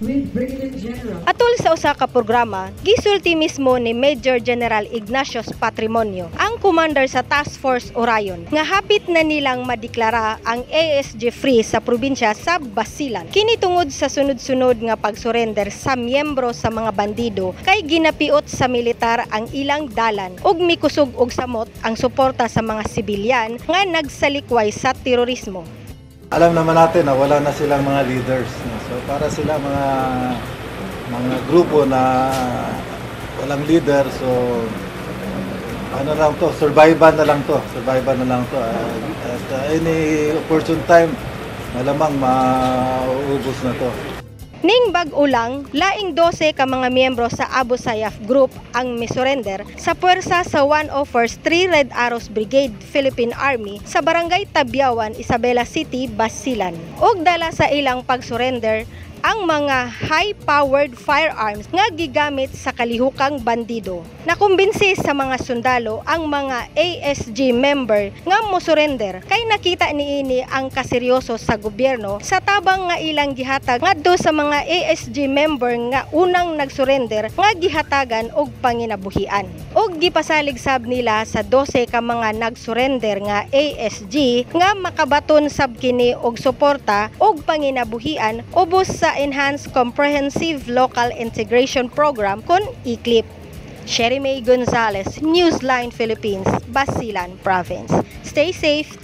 with Brigadier General. Atol sa usa ka programa, gisulti mismo ni Major General Ignacios Patrimonio, ang commander sa Task Force Orion, nga hapit na nilang madeklara ang ASG free sa probinsya sa Basilan. Kini tungod sa sunod-sunod nga pagsurrender sa miyembro sa mga bandido kay ginapiot sa militar ang ilang dalan ug mikusog og samot ang suporta sa mga sibilyan nga nagsalikway sa terorismo. Alam naman natin na wala na silang mga leaders. So para sila mga grupo na walang leader, so ano lang to, survival na lang to. At any opportune time, malamang mauubos na to. Ning bag-o lang, laing 12 ka mga miyembro sa Abu Sayyaf Group ang misurrender sa puwersa sa 101st 3 Red Arrows Brigade Philippine Army sa Barangay Tabyawan, Isabela City, Basilan. Og dala sa ilang pagsurrender ang mga high-powered firearms nga gigamit sa kalihukang bandido. Nakumbinsi sa mga sundalo ang mga ASG member nga mosurrender kay nakita niini ang kaseryoso sa gobyerno sa tabang nga ilang gihatag ngadto sa mga ASG member nga unang nagsurrender nga gihatagan og panginabuhian. Og gipasalig sab nila sa 12 ka mga nagsurrender nga ASG nga makabaton sab kini og suporta og panginabuhian ubos sa Enhanced Comprehensive Local Integration Program kon ECLIP. Sherry May Gonzalez, Newsline Philippines, Basilan Province. Stay safe.